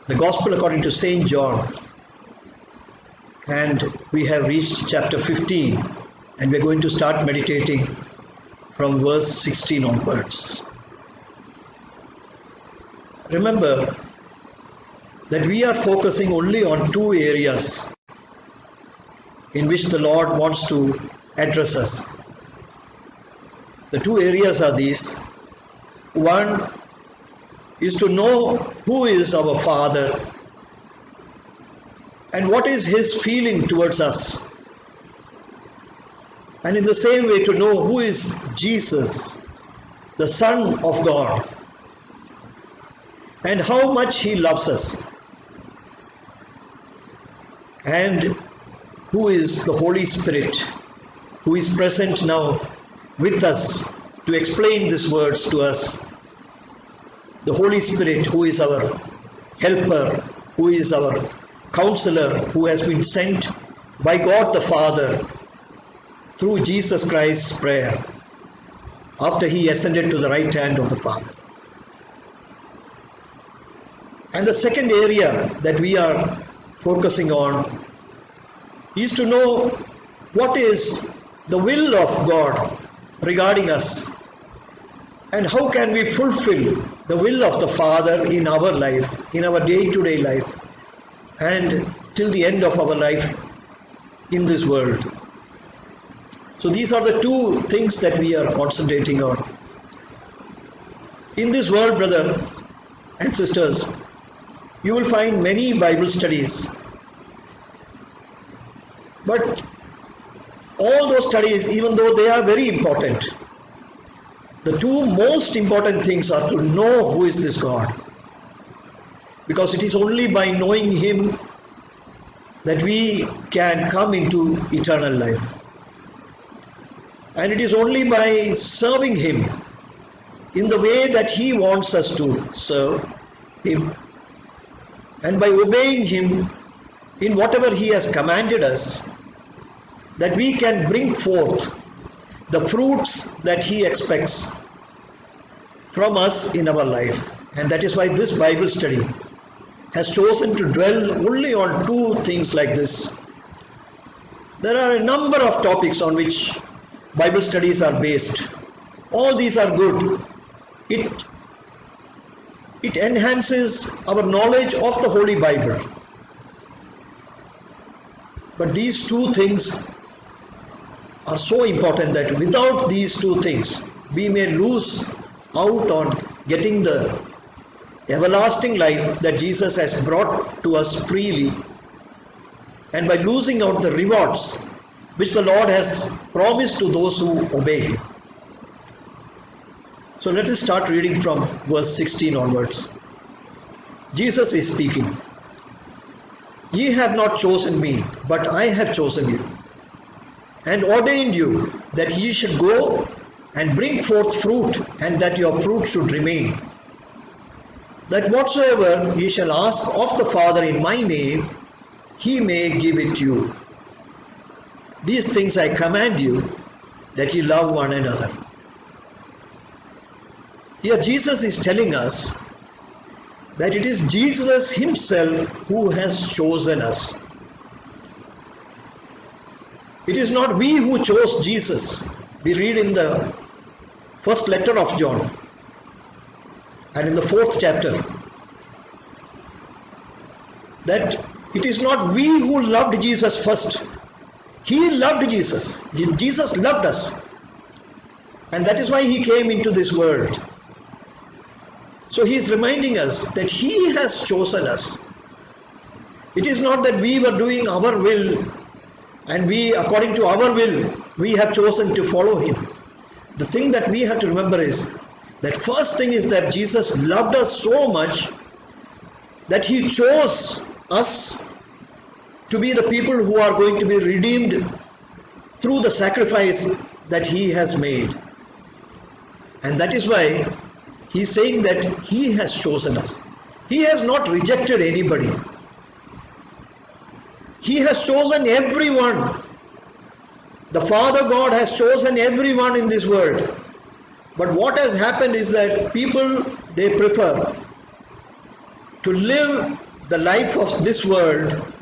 the Gospel according to St. John, and we have reached chapter 15, and we're going to start meditating from verse 16 onwards. Remember that we are focusing only on two areas in which the Lord wants to address us. The two areas are these. One is to know who is our Father and what is His feeling towards us. And in the same way to know who is Jesus, the Son of God, and how much He loves us, and who is the Holy Spirit, who is present now with us to explain these words to us. The Holy Spirit, who is our helper, who is our counselor, who has been sent by God the Father through Jesus Christ's prayer after He ascended to the right hand of the Father. And the second area that we are focusing on is to know what is the will of God regarding us, and how can we fulfill the will of the Father in our life, in our day-to-day life, and till the end of our life in this world. So these are the two things that we are concentrating on. In this world, brothers and sisters, you will find many Bible studies, but all those studies, even though they are very important, the two most important things are to know who is this God, because it is only by knowing Him that we can come into eternal life, and it is only by serving Him in the way that He wants us to serve Him, and by obeying Him in whatever He has commanded us, that we can bring forth the fruits that He expects from us in our life. And that is why this Bible study has chosen to dwell only on two things like this. There are a number of topics on which Bible studies are based. All these are good. It enhances our knowledge of the Holy Bible. But these two things are so important that without these two things, we may lose out on getting the everlasting life that Jesus has brought to us freely, and by losing out the rewards which the Lord has promised to those who obey Him. So let us start reading from verse 16 onwards. Jesus is speaking. Ye have not chosen me, but I have chosen you, and ordained you that ye should go and bring forth fruit, and that your fruit should remain, that whatsoever ye shall ask of the Father in my name, He may give it you. These things I command you, that ye love one another. Here Jesus is telling us that it is Jesus Himself who has chosen us. It is not we who chose Jesus. We read in the first letter of John and in the 4th chapter that it is not we who loved Jesus first. He loved Jesus. Jesus loved us. And that is why He came into this world. So He is reminding us that He has chosen us. It is not that we were doing our will, and we, according to our will, we have chosen to follow Him. The thing that we have to remember is that first thing is that Jesus loved us so much that He chose us to be the people who are going to be redeemed through the sacrifice that He has made. And that is why He is saying that He has chosen us. He has not rejected anybody. He has chosen everyone. The Father God has chosen everyone in this world. But what has happened is that people, they prefer to live the life of this world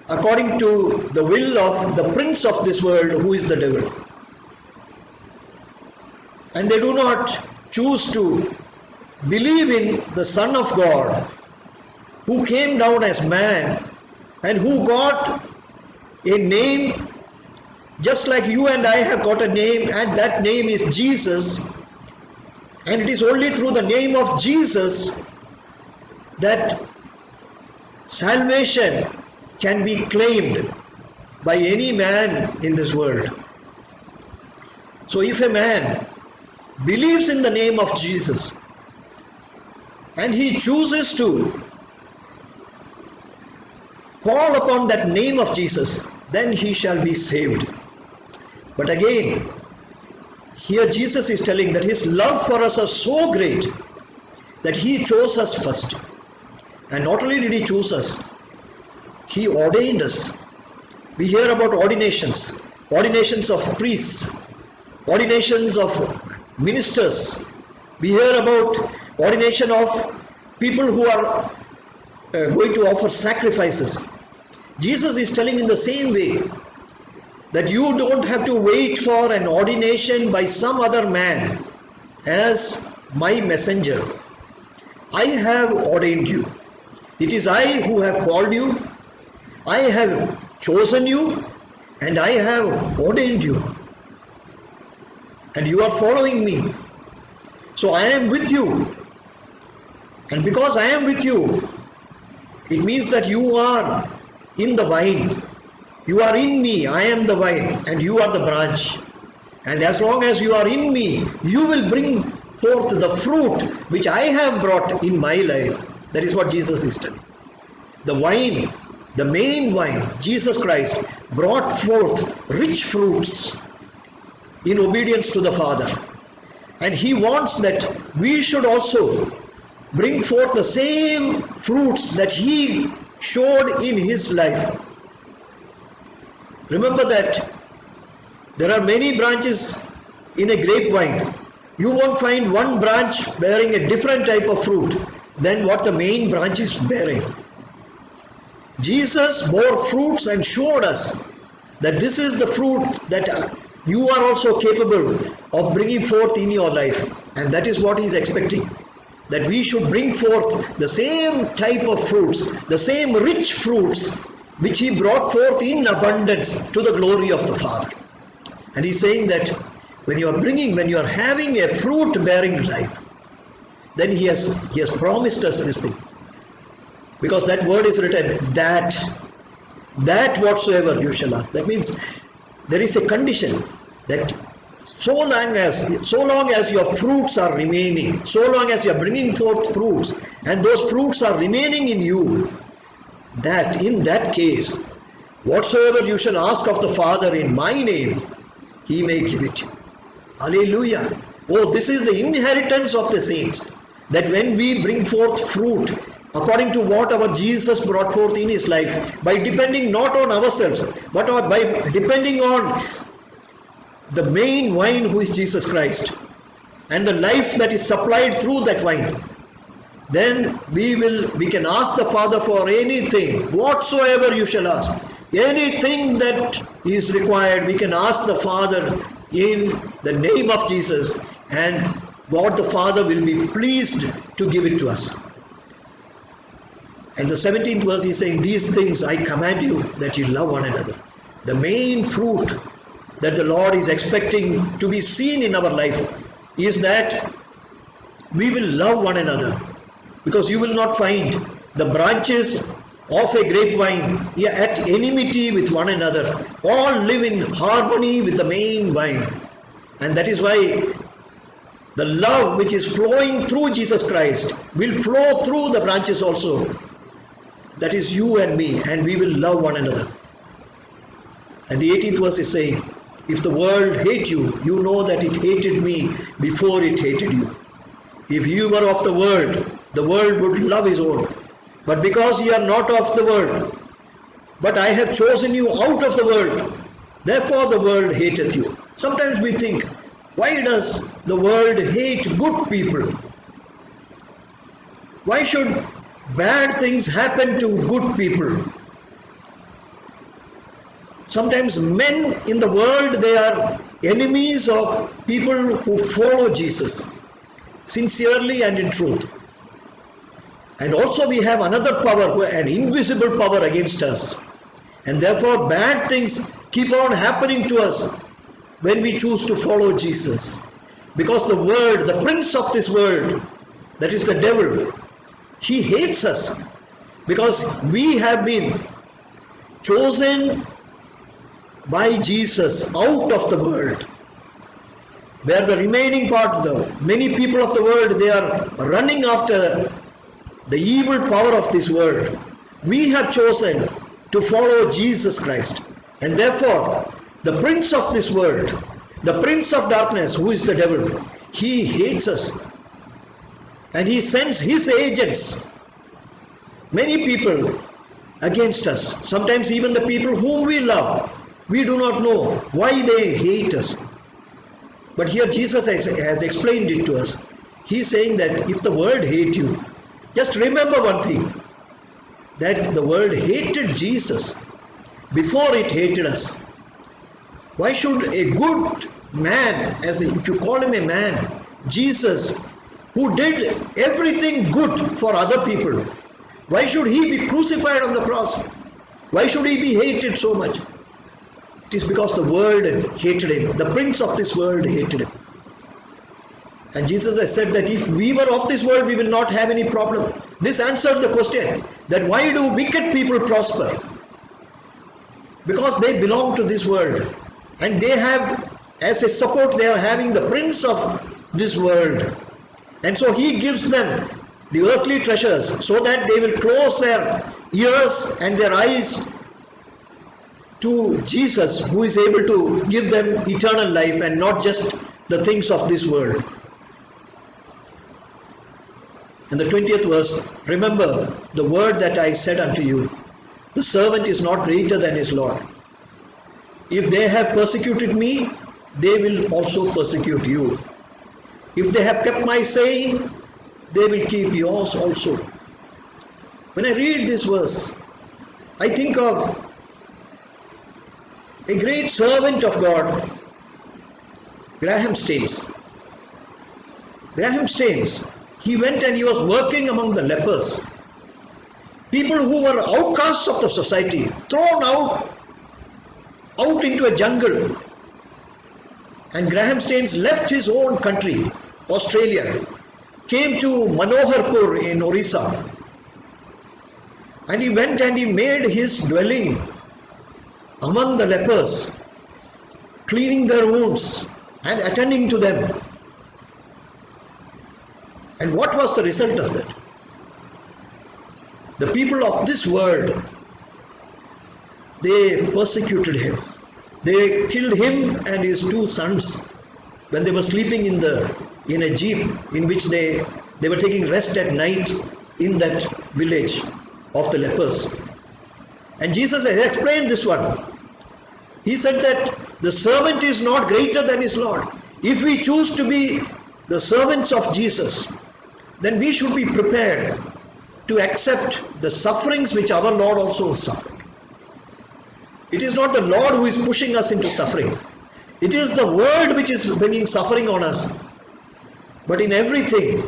according to the will of the prince of this world, who is the devil. And they do not choose to believe in the Son of God, who came down as man and who got a name just like you and I have got a name, and that name is Jesus. And it is only through the name of Jesus that salvation can be claimed by any man in this world. So if a man believes in the name of Jesus and he chooses to call upon that name of Jesus, then he shall be saved. But again, here Jesus is telling that his love for us is so great that he chose us first. And not only did he choose us, he ordained us. We hear about ordinations, ordinations of priests, ordinations of ministers. We hear about ordination of people who are going to offer sacrifices. Jesus is telling in the same way that you don't have to wait for an ordination by some other man as my messenger. I have ordained you. It is I who have called you. I have chosen you and I have ordained you. And you are following me. So I am with you. And because I am with you, it means that you are in the vine. You are in me, I am the vine, and you are the branch. And as long as you are in me, you will bring forth the fruit which I have brought in my life. That is what Jesus is telling. The vine, the main vine, Jesus Christ, brought forth rich fruits in obedience to the Father. And he wants that we should also bring forth the same fruits that he showed in his life. Remember that there are many branches in a grapevine. You won't find one branch bearing a different type of fruit than what the main branch is bearing. Jesus bore fruits and showed us that this is the fruit that you are also capable of bringing forth in your life. And that is what he is expecting. That we should bring forth the same type of fruits, the same rich fruits which he brought forth in abundance to the glory of the Father. And he's saying that when you are having a fruit bearing life, then he has promised us this thing. Because that word is written, that whatsoever you shall ask. That means there is a condition that so long as your fruits are remaining, so long as you are bringing forth fruits, and those fruits are remaining in you, that in that case, whatsoever you shall ask of the Father in my name, he may give it you. Hallelujah. Oh, this is the inheritance of the saints, that when we bring forth fruit according to what our Jesus brought forth in his life, by depending not on ourselves, but by depending on the main vine, who is Jesus Christ, and the life that is supplied through that vine, then we can ask the Father for anything, whatsoever you shall ask. Anything that is required, we can ask the Father in the name of Jesus, and God the Father will be pleased to give it to us. And the 17th verse is saying, these things I command you, that you love one another. The main fruit that the Lord is expecting to be seen in our life is that we will love one another. Because you will not find the branches of a grapevine at enmity with one another. All live in harmony with the main vine. And that is why the love which is flowing through Jesus Christ will flow through the branches also. That is you and me, and we will love one another. And the 18th verse is saying, if the world hate you, you know that it hated me before it hated you. If you were of the world would love his own. But because ye are not of the world, but I have chosen you out of the world, therefore the world hateth you. Sometimes we think, why does the world hate good people? Why should bad things happen to good people. Sometimes men in the world, they are enemies of people who follow Jesus sincerely and in truth. And also we have another power, an invisible power against us. And therefore bad things keep on happening to us when we choose to follow Jesus. Because the world, the prince of this world, that is the devil, he hates us. Because we have been chosen by Jesus out of the world. Where the remaining part, the many people of the world, they are running after the evil power of this world. We have chosen to follow Jesus Christ. And therefore, the prince of this world, the prince of darkness, who is the devil, he hates us. And he sends his agents, many people, against us. Sometimes even the people whom we love, we do not know why they hate us. But here Jesus has explained it to us. He is saying that if the world hates you, just remember one thing, that the world hated Jesus before it hated us. Why should a good man, if you call him a man, Jesus, who did everything good for other people, why should he be crucified on the cross? Why should he be hated so much? It is because the world hated him. The prince of this world hated him. And Jesus has said that if we were of this world, we will not have any problem. This answers the question that why do wicked people prosper? Because they belong to this world. And they have, as a support, they are having the prince of this world. And so he gives them the earthly treasures so that they will close their ears and their eyes to Jesus, who is able to give them eternal life and not just the things of this world. In the 20th verse, remember the word that I said unto you, the servant is not greater than his Lord. If they have persecuted me, they will also persecute you. If they have kept my saying, they will keep yours also. When I read this verse, I think of a great servant of God, Graham Staines. Graham Staines, he went and he was working among the lepers. People who were outcasts of the society, thrown out into a jungle. And Graham Staines left his own country, Australia, came to Manoharpur in Orissa. And he went and he made his dwelling among the lepers, cleaning their wounds and attending to them. And what was the result of that? The people of this world, they persecuted him. They killed him and his two sons when they were sleeping in a jeep in which they were taking rest at night in that village of the lepers. And Jesus has explained this one. He said that the servant is not greater than his Lord. If we choose to be the servants of Jesus, then we should be prepared to accept the sufferings which our Lord also suffered. It is not the Lord who is pushing us into suffering. It is the world which is bringing suffering on us. But in everything,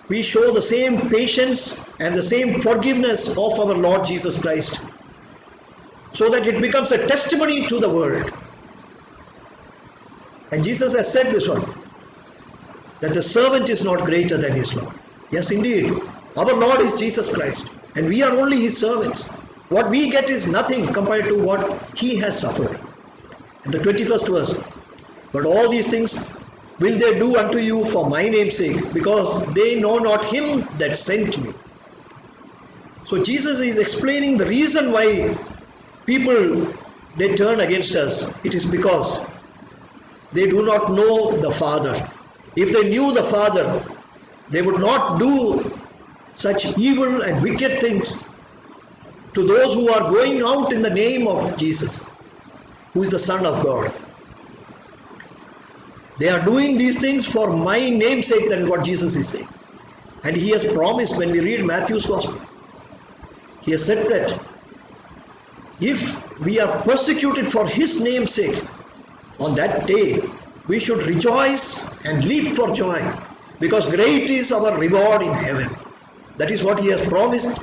we show the same patience and the same forgiveness of our Lord Jesus Christ, so that it becomes a testimony to the world. And Jesus has said this one, that the servant is not greater than his Lord. Yes, indeed, our Lord is Jesus Christ, and we are only his servants. What we get is nothing compared to what he has suffered. In the 21st verse, but all these things will they do unto you for my name's sake, because they know not him that sent me. So Jesus is explaining the reason why people, they turn against us. It is because they do not know the Father. If they knew the Father, they would not do such evil and wicked things to those who are going out in the name of Jesus, who is the Son of God. They are doing these things for my name's sake. That is what Jesus is saying. And he has promised, when we read Matthew's Gospel, he has said that if we are persecuted for his name's sake, on that day we should rejoice and leap for joy, because great is our reward in heaven. That is what he has promised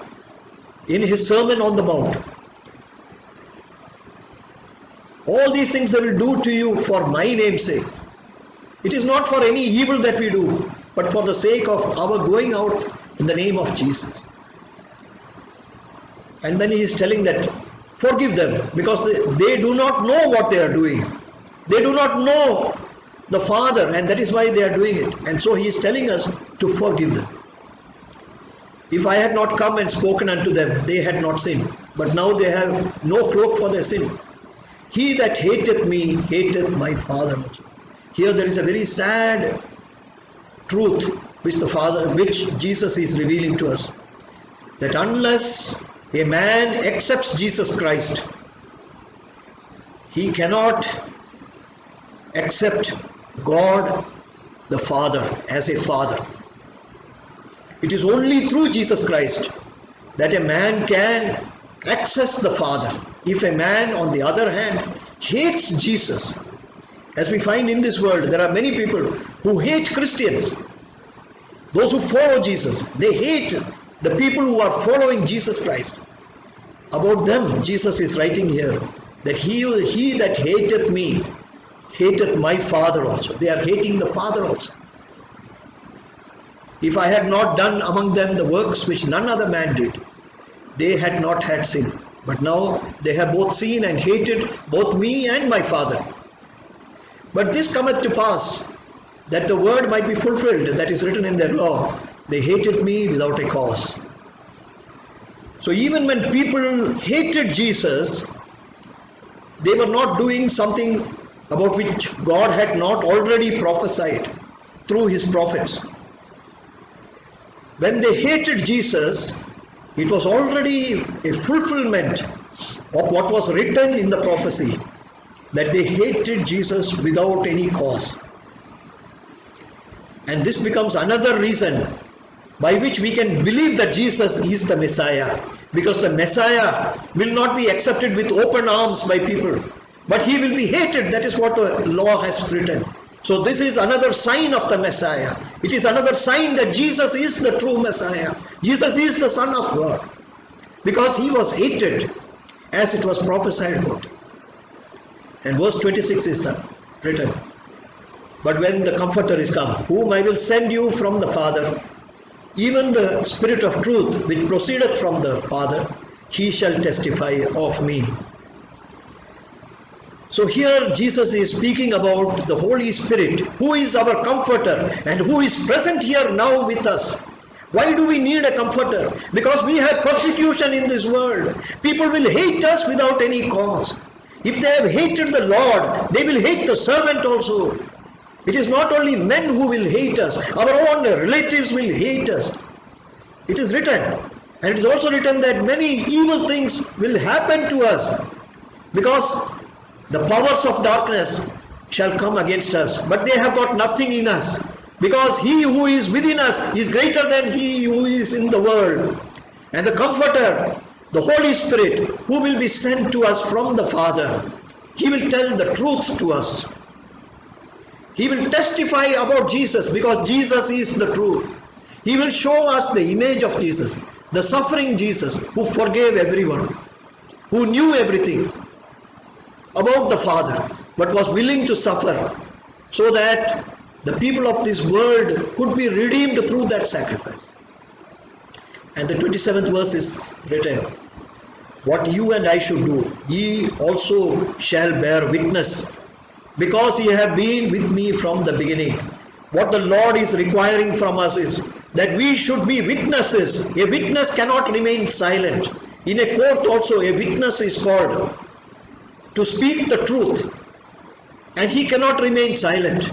in his Sermon on the Mount. All these things they will do to you for my name's sake. It is not for any evil that we do, but for the sake of our going out in the name of Jesus. And then he is telling that, forgive them, because they do not know what they are doing. They do not know the Father, and that is why they are doing it. And so he is telling us to forgive them. If I had not come and spoken unto them, they had not sinned. But now they have no cloak for their sin. He that hateth me, hateth my Father also. Here there is a very sad truth which Jesus is revealing to us. That unless a man accepts Jesus Christ, he cannot accept God the Father as a Father. It is only through Jesus Christ that a man can access the Father. If a man, on the other hand, hates Jesus, as we find in this world, there are many people who hate Christians. Those who follow Jesus, they hate the people who are following Jesus Christ. About them, Jesus is writing here that he that hateth me, hateth my Father also. They are hating the Father also. If I had not done among them the works which none other man did, they had not had sin. But now they have both seen and hated both me and my Father. But this cometh to pass, that the word might be fulfilled that is written in their law, they hated me without a cause. So even when people hated Jesus, they were not doing something about which God had not already prophesied through his prophets. When they hated Jesus, it was already a fulfillment of what was written in the prophecy, that they hated Jesus without any cause. And this becomes another reason by which we can believe that Jesus is the Messiah, because the Messiah will not be accepted with open arms by people, but he will be hated. That is what the law has written. So this is another sign of the Messiah. It is another sign that Jesus is the true Messiah. Jesus is the Son of God, because he was hated as it was prophesied about him. And verse 26 is written, but when the Comforter is come, whom I will send you from the Father, even the Spirit of truth which proceedeth from the Father, he shall testify of me. So here Jesus is speaking about the Holy Spirit, who is our Comforter and who is present here now with us. Why do we need a Comforter? Because we have persecution in this world. People will hate us without any cause. If they have hated the Lord, they will hate the servant also. It is not only men who will hate us, our own relatives will hate us. It is written, and it is also written that many evil things will happen to us, because the powers of darkness shall come against us, but they have got nothing in us, because he who is within us is greater than he who is in the world. And the Comforter, the Holy Spirit, who will be sent to us from the Father, he will tell the truth to us. He will testify about Jesus, because Jesus is the truth. He will show us the image of Jesus, the suffering Jesus, who forgave everyone, who knew everything about the Father, but was willing to suffer so that the people of this world could be redeemed through that sacrifice. And the 27th verse is written, what you and I should do, ye also shall bear witness, because ye have been with me from the beginning. What the Lord is requiring from us is that we should be witnesses. A witness cannot remain silent. In a court also, a witness is called to speak the truth, and he cannot remain silent.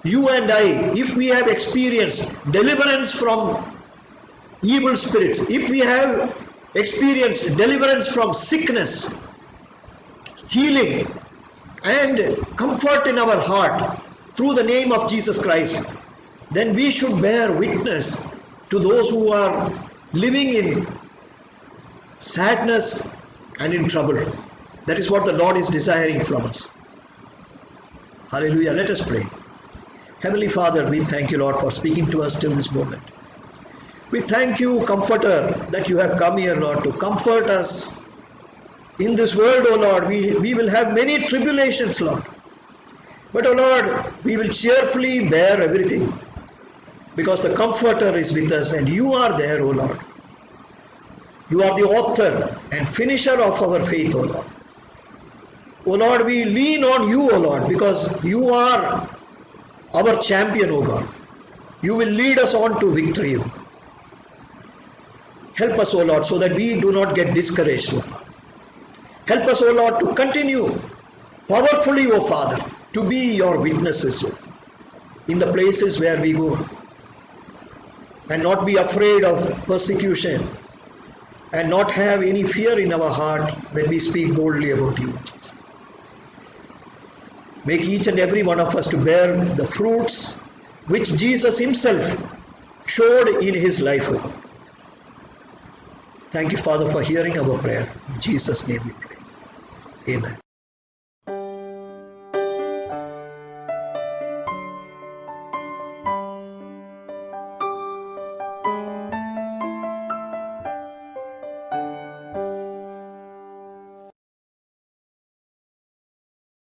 You and I, if we have experienced deliverance from evil spirits, if we have experienced deliverance from sickness, healing, and comfort in our heart through the name of Jesus Christ, then we should bear witness to those who are living in sadness and in trouble. That is what the Lord is desiring from us. Hallelujah. Let us pray. Heavenly Father, we thank you, Lord, for speaking to us till this moment. We thank you, Comforter, that you have come here, Lord, to comfort us. In this world, O Lord, we will have many tribulations, Lord. But, O Lord, we will cheerfully bear everything, because the Comforter is with us and you are there, O Lord. You are the author and finisher of our faith, O Lord. O Lord, we lean on you, O Lord, because you are our champion, O God. You will lead us on to victory, O God. Help us, O Lord, so that we do not get discouraged, O Father. Help us, O Lord, to continue powerfully, O Father, to be your witnesses, O God, in the places where we go, and not be afraid of persecution, and not have any fear in our heart when we speak boldly about you, Jesus. Make each and every one of us to bear the fruits which Jesus himself showed in his life. Thank you, Father, for hearing our prayer. In Jesus' name we pray. Amen.